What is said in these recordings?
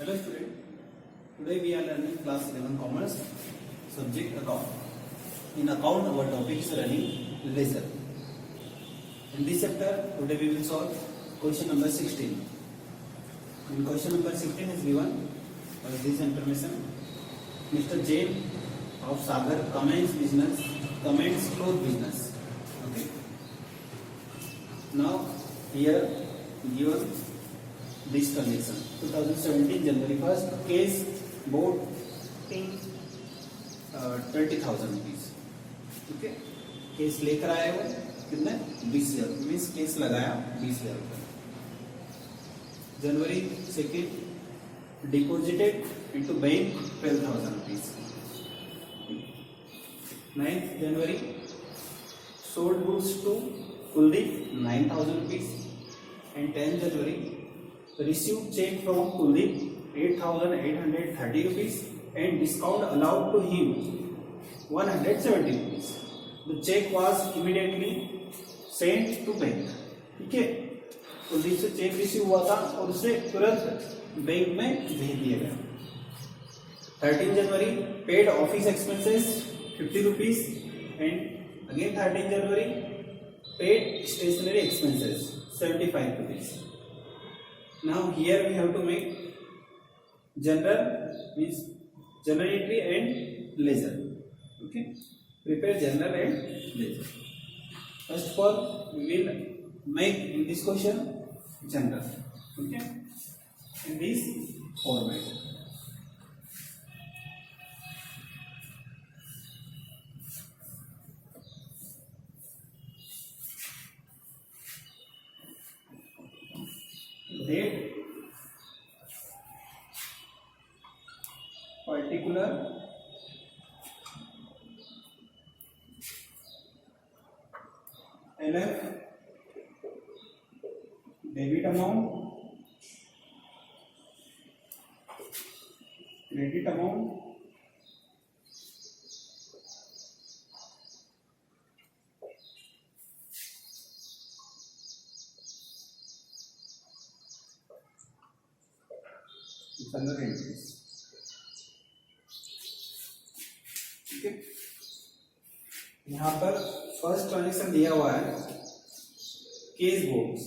Hello student, today we are learning class 11 commerce subject account. In account our topic is running ledger. In this chapter today we will solve question number 16. In question number 16 is given this information. Mr. Jain of Sagar commenced cloth business. Okay. Now here given this transaction 2017 January 1st case bought 20,000 rupees. ठीक है, case लेकर आया वो कितने 20,000 means case लगाया 20,000 रुपये. जनवरी 2nd deposited into bank 12,000 rupees. 9th January sold goods to Kuldeep 9,000 rupees and 10th January received check from Kuldeep 8,830 rupees and discount allowed to him 170 rupees. The check was immediately sent to bank. ठीक है, कुलदीप से check receive हुआ था और उसे तुरंत bank में भेज दिया गया. 13 January paid office expenses 50 rupees and again 13 January paid stationery expenses 75 rupees. Now here we have to make general means journal entry and ledger. Okay, prepare journal and ledger. First of all we will make in this question journal. Okay, in this format. Date, particular, LF, debit amount, credit amount, journal entries. ठीक है, यहाँ पर first transaction दिया हुआ है cash boards.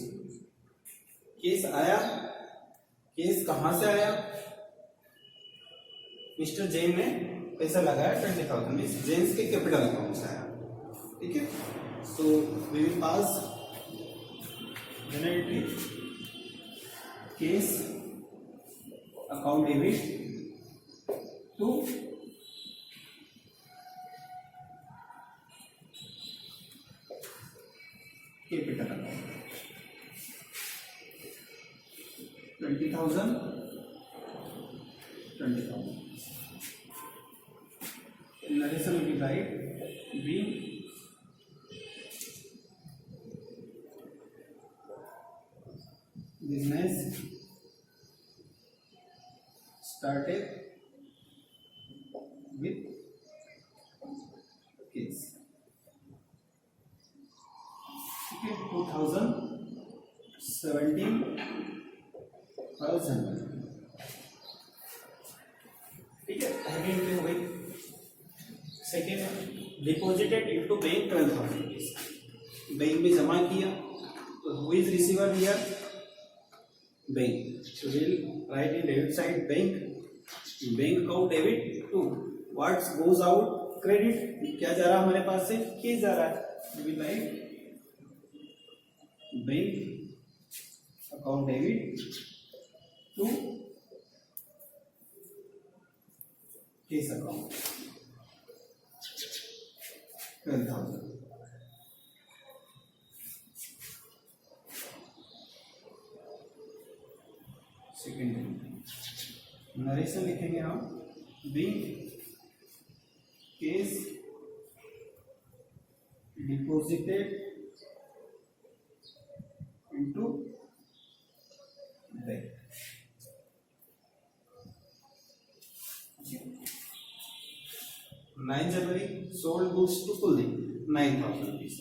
Cash आया, cash कहां से आया? मिस्टर जैन ने पैसा लगाया 20,000 मीन्स जेन्स के कैपिटल अकाउंट से आया. ठीक है, so we will pass journal entry cash account debit to capital account 20,000. In narration we will write being business started with case. Okay, 2017 1st January. ठीक है, पहली एंट्री हो गई. Second deposited into bank 12,000 rupees. Bank में जमा किया. तो who is receiver here? Bank. So we'll write in debit side bank account debit to what goes out credit. क्या जा रहा हमारे पास से? केस जा रहा है. We will write bank account debit to case account 12,000. Second narration लिखेंगे हम being cash deposited into bank. 9 January sold goods to Kuldeep 9,000 rupees.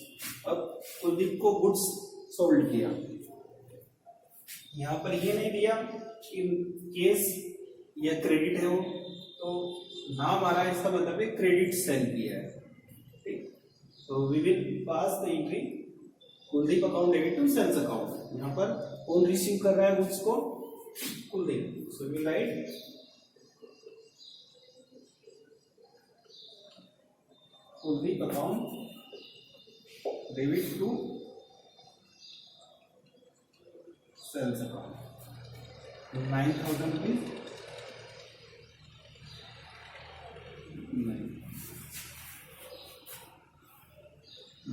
अब कुलदीप को गुड्स सोल्ड किया. यहाँ पर ये नहीं दिया कि केस या क्रेडिट है वो, तो नाम आ रहा है इसका मतलब है क्रेडिट सेल किया है, ठीक। तो we will pass the entry Kuldeep account debit to sales account. यहाँ पर कौन रिसीव कर रहा है गुड्स को? Kuldeep. So we write Kuldeep account debit to sales account 9,000 rupees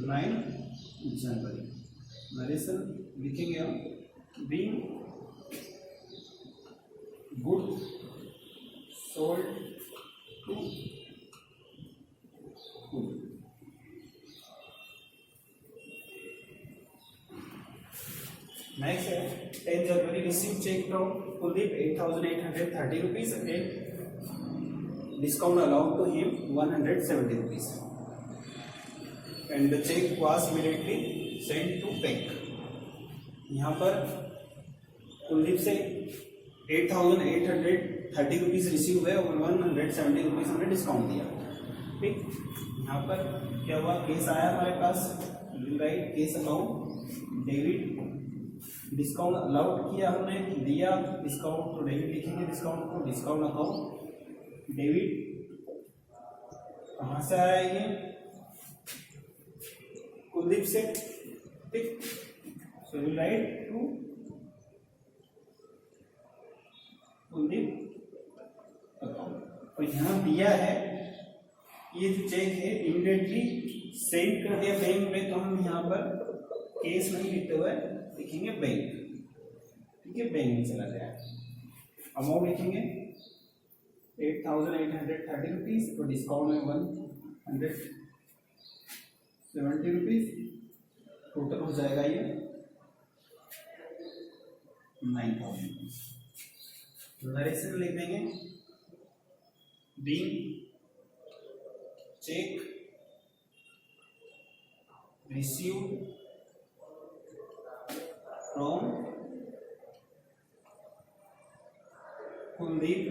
9 January. Narration लिखेंगे हम, being good sold to next है 10 January receive cheque from Kuldeep 8,830 rupees and discount allowed to him 170 rupees and the cheque was immediately send to bank. यहाँ पर कुलदीप से 8,830 rupees receive हुए और 170 rupees हमने discount दिया, ठीक। यहाँ पर क्या हुआ, केस आया हमारे पास, right cash account debit, discount allowed किया हमने, दिया डिस्काउंट, तो डेबिट लिखेंगे डिस्काउंट को, डिस्काउंट अकाउंट डेबिट। कहाँ से आया ये? कुलदीप से, ठीक। So we write to Kuldeep account. और यहाँ दिया है ये जो चेक है इमीडिएटली सेंड कर दिया बैंक में, तो हम यहाँ पर केस नहीं लिखते हुए लिखेंगे बैंक, ठीक है। बैंक में चला गया, अमाउंट लिखेंगे 8,830 रुपीज, तो डिस्काउंट में 170 रुपीज, टोटल हो जाएगा ये 9,000 रुपीज। नरेशन लिख देंगे, being check received from Kuldeep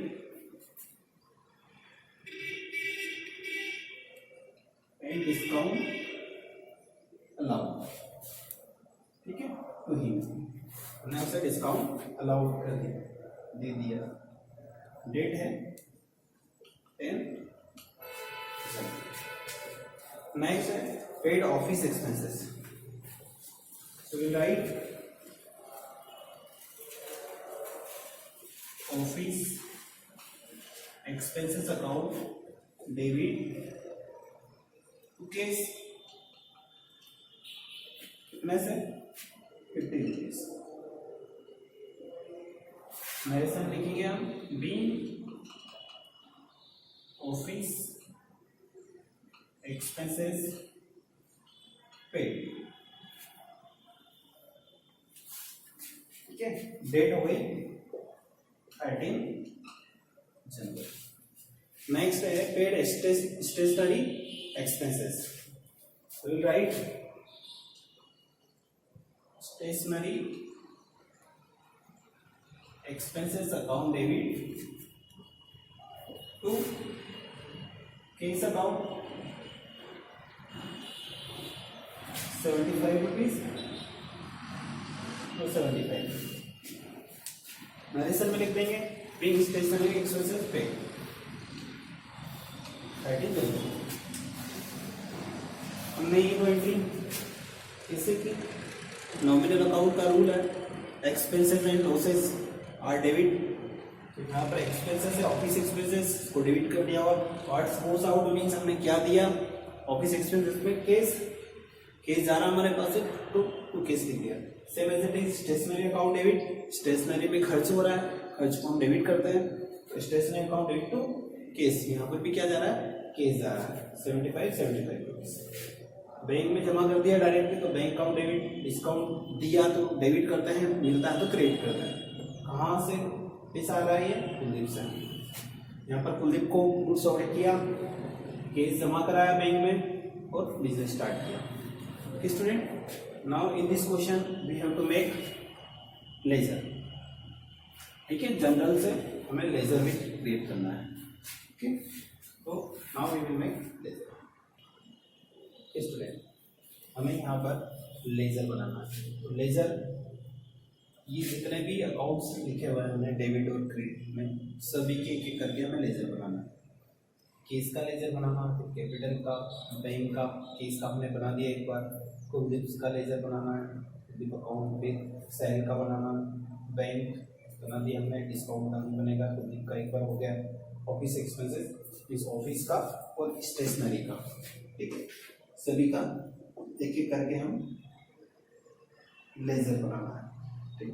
and discount allowed, ठीक है। तो ही हमने उसे डिस्काउंट अलाउड कर दिया, दे दिया। डेट है 10। नेक्स्ट है paid office expenses. So we write office expenses account debit to case कितने से 50 रुपीज। नरेशन लिखेंगे हम, बीइंग ऑफिस एक्सपेंसेस पेड, ठीक है। डेट हो गई 13 जनवरी। नेक्स्ट है paid stationery expenses. Will write stationery expenses account debit to cash account 75 rupees, तो 75। नरेशन में लिख देंगे, being stationery expenses paid 13 January. हमने ये एंट्री कैसे की? नॉमिनल अकाउंट का रूल है, expenses and losses are debit. तो यहाँ पर एक्सपेंसेस है, ऑफिस एक्सपेंसेस को डेबिट कर दिया, और व्हाट्स गोस आउट मीन्स हमने क्या दिया ऑफिस एक्सपेंसेस में, केस जा रहा हमारे पास टू केस लिख दिया। Same as it is stationery account debit, stationery में खर्च हो रहा है, खर्च को हम डेबिट करते हैं, तो stationery account debit to cash. यहाँ पर भी क्या जा रहा है, केस जा रहा है 75 रुपीज। बैंक में जमा कर दिया डायरेक्टली, तो बैंक अकाउंट डेबिट, डिस्काउंट दिया तो डेबिट करते हैं, मिलता है तो क्रेडिट करते हैं। कहाँ से पैसा आ रहा है? ये कुलदीप से। यहाँ पर कुलदीप को गुड्स ऑर्डर किया, केस जमा कराया बैंक में और बिजनेस स्टार्ट किया। Student, now in this question we have to make ledger, ठीक है। जनरल से हमें लेजर भी क्रिएट करना है। ओके, तो now we will make ledger. Student, हमें यहाँ पर लेजर बनाना है। तो लेजर, ये जितने भी अकाउंट्स लिखे हुए हैं हमने डेबिट और क्रेडिट में, सभी के एक करके हमें लेजर बनाना है। केस का लेजर बनाना है, कैपिटल का, बैंक का। केस का हमने बना दिया एक बार। कुलदीप का लेजर बनाना है, कुलदीप अकाउंट पे। सेल का बनाना, बैंक बना दिया हमने, डिस्काउंट का नहीं बनेगा। कुलदीप का एक बार हो गया। ऑफिस एक्सपेंसेस, इस ऑफिस का और स्टेशनरी का, ठीक है, सभी का एक एक करके हम लेजर बनाना है। ठीक,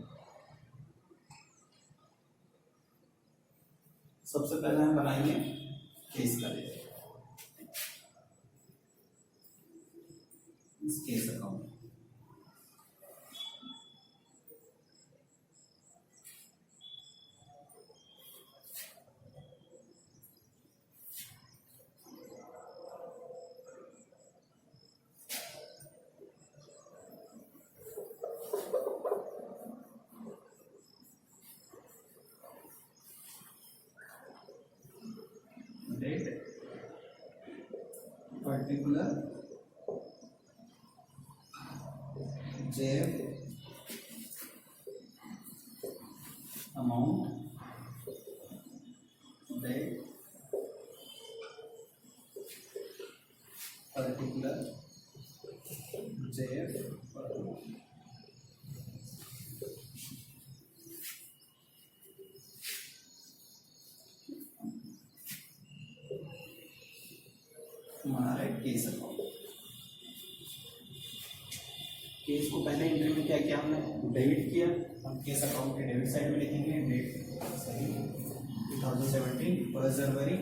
सबसे पहले हम बनाएंगे केस का लेजर। इस केस अकाउंट, डेट, पर्टिकुलर, जेब, अमाउंट, डेट, पर्टिकुलर, जेब, हमारा केस अकाउंट। केस को पहले एंट्री में क्या किया हमने, डेबिट किया। हम केस अकाउंट के डेबिट साइड में लिखेंगे डेट सही 2017 1 जनवरी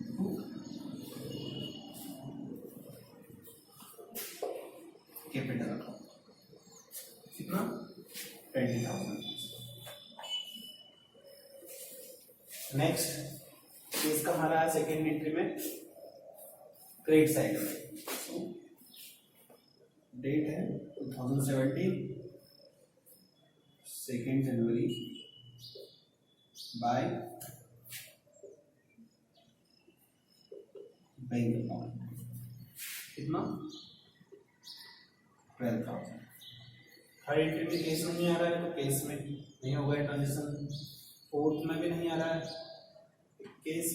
टू कैपिटल अकाउंट, कितना 20,000। नेक्स्ट केस का हमारा सेकेंड एंट्री में क्रेडिट साइड में डेट है 2017 2 जनवरी बाय बैंक अकाउंट, कितना 12,000। थर्ड एंट्री में केस नहीं आ रहा है, तो केस में नहीं होगा ट्रांजेक्शन। फोर्थ में भी नहीं आ रहा है case.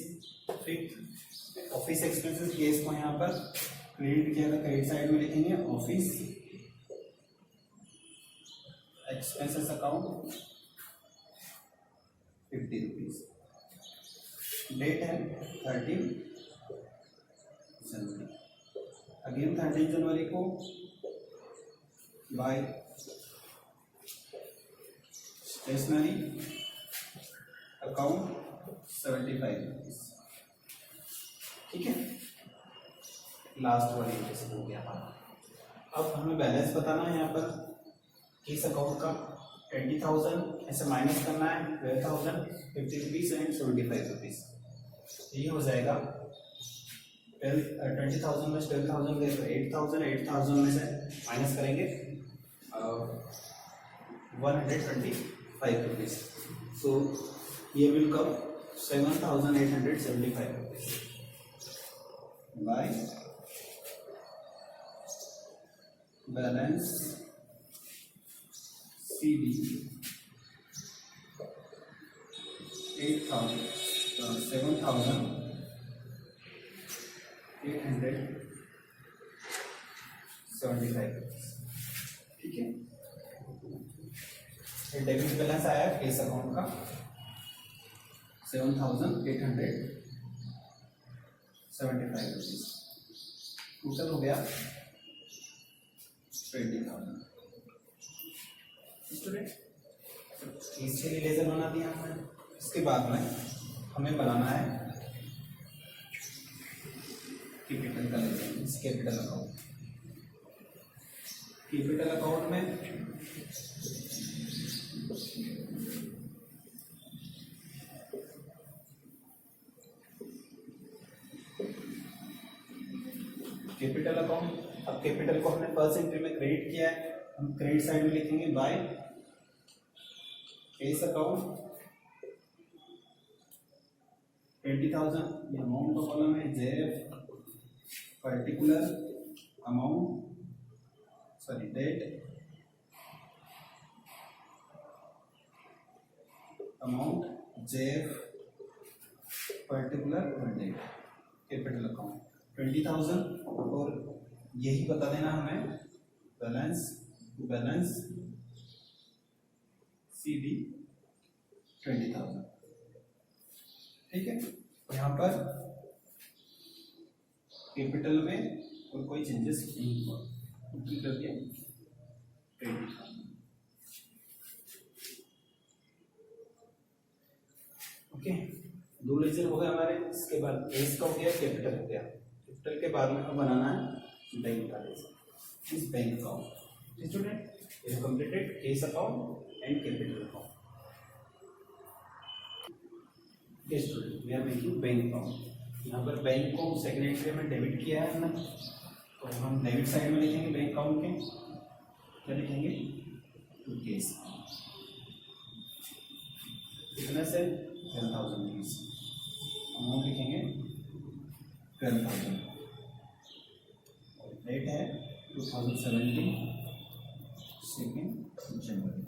Fifth office expenses, case को यहाँ पर क्रेडिट किया था, क्रेडिट साइड में लिखेंगे office expenses account 50 rupees. Date है 13 जनवरी, अगेन 13 जनवरी को बाय स्टेशनरी अकाउंट 75 रुपीज। ठीक है, लास्ट वाली एंट्री हो गया हमारा। अब हमें बैलेंस बताना है यहाँ पर केस अकाउंट का 20,000 ऐसे माइनस करना है 12,000 50 रुपीज एंड 75 रुपीज। ये हो जाएगा 20,000 में 12,000 गए तो 8,000, 8,000 में से माइनस करेंगे 125 रुपीज। सो ये will come 7,875 rupees by balance CD 7,875। ठीक है, डेबिट बैलेंस आया केस अकाउंट का 7,875 रुपीज। टोटल हो गया 20,000। स्टूडेंट, इसके लिए लेजर बना दिया हमने। इसके बाद में हमें बनाना है कैपिटल का लेजर। इस कैपिटल अकाउंट, कैपिटल अकाउंट में कैपिटल अकाउंट, अब कैपिटल को हमने फर्स्ट एंट्री में क्रेडिट किया है, हम क्रेडिट साइड में लिखेंगे बाय केस अकाउंट 20,000 ये अमाउंट का कॉलम है, JF particular amount, sorry date amount JF particular date capital account 20,000 और यही बता देना हमें बैलेंस सीडी 20,000। ठीक है, यहाँ पर कैपिटल में और कोई चेंजेस नहीं हुआ, कर दिया 20,000। ओके, दो लेजर हो गए हमारे। इसके बाद एस का हो गया, कैपिटल हो गया। कैपिटल के बाद में हमें बनाना है बैंक का लेजर, इस bank account. Student you completed cash account and capital account. Student we are making bank account. यहाँ पर बैंक को सेकेंड एंट्री में डेबिट किया है हमने, तो हम डेबिट साइड में लिखेंगे बैंक अकाउंट के, क्या लिखेंगे, टू केस कितना से 12,000 रुपीज, अमाउंट लिखेंगे 12,000 और डेट है 2017 2 जनवरी।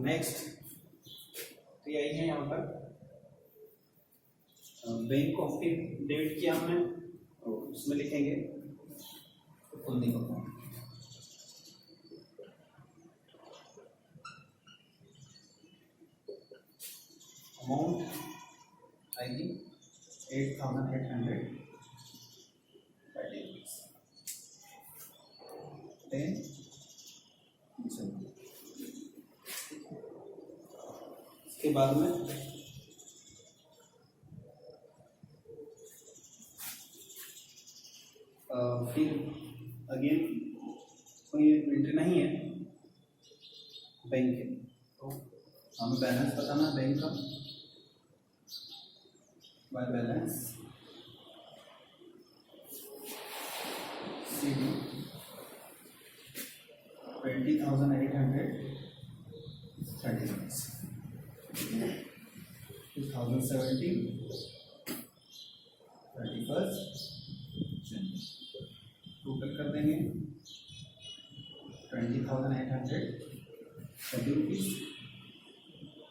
नेक्स्ट तो यही है, यहाँ पर बैंक ऑफ की डेबिट किया हमने और उसमें लिखेंगे होल्डिंग अकाउंट। अमाउंट आएगी 8,830 रुपीज 10 इसके बाद में फिर अगेन कोई एंट्री नहीं है बैंक के, तो हमें बैलेंस बताना बैंक का by balance CD 20,830 rupees 2017 31 total कर देंगे 20,830 रुपीज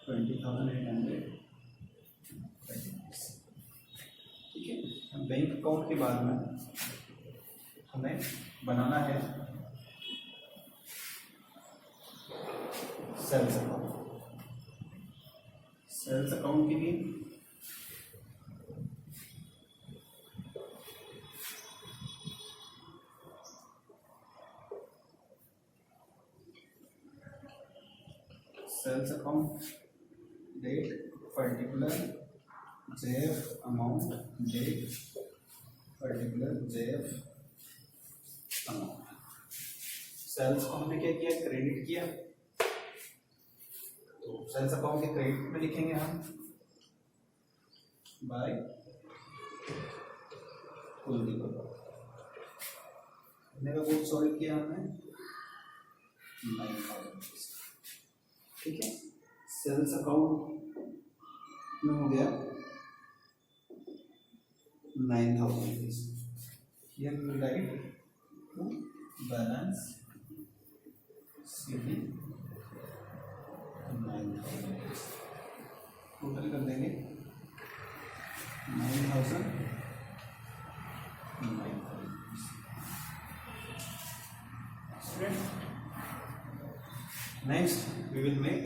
20,830 रुपीज। ठीक है, बैंक अकाउंट के बाद में हमें बनाना है सेल्स अकाउंट। सेल्स अकाउंट के लिए sales account date particular JF amount date particular JF amount. Sales को हमने क्या किया, क्रेडिट किया, तो सेल्स अकाउंट के क्रेडिट में लिखेंगे हम बाय कुलदीप का बुक सॉल्व किया हमने 9,000 रुपीज। ठीक है, सेल्स अकाउंट में हो गया 9,000 rupees. Here we write to balance CD 9,000 rupees. Total कर देंगे 9,000 rupees. Next we will make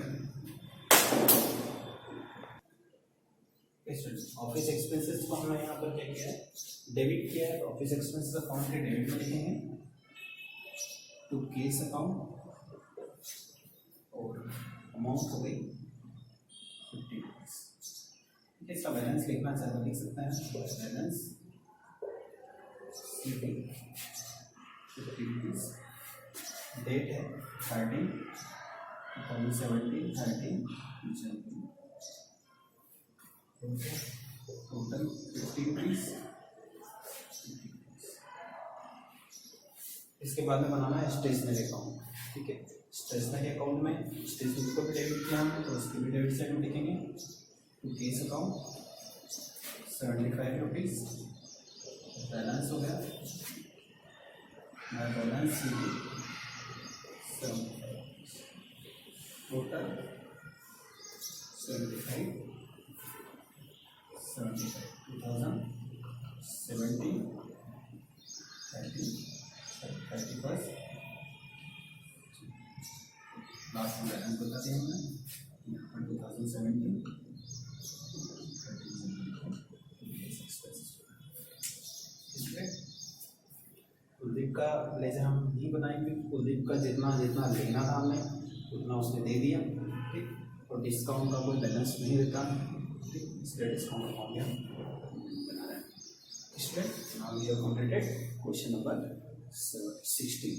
office expenses को हमने यहाँ पर क्या किया है, डेबिट किया है। ऑफिस एक्सपेंसेस अकाउंट के डेबिट में लिखेंगे टू केस अकाउंट और अमाउंट हो गई 50 रुपीज। इसका बैलेंस लिखना चाहे तो लिख सकते हैं, बैलेंस सीडी 50 रुपीज, डेट है 13 2017 13 जनवरी, टोटल 50 रुपीज। इसके बाद में बनाना है स्टेशनरी अकाउंट। ठीक है, स्टेशनरी अकाउंट में स्टेशनरी को भी डेबिट किया हमने, तो उसके भी डेबिट साइड में लिखेंगे to cash account 75 rupees balance हो गया। Balance total 75 2017 31st last balance बता दिया हमने यहाँ पर 2017 कुलदीप का ब्लेजर हम नहीं बनाएंगे, कुलदीप का जितना जितना लेना था हमने उतना उसने दे दिया, ठीक। और डिस्काउंट का कोई बैलेंस नहीं रहता, ठीक, इसलिए डिस्काउंट अमाउंट हम बना रहे हैं। इसलिए now we have completed question number 16।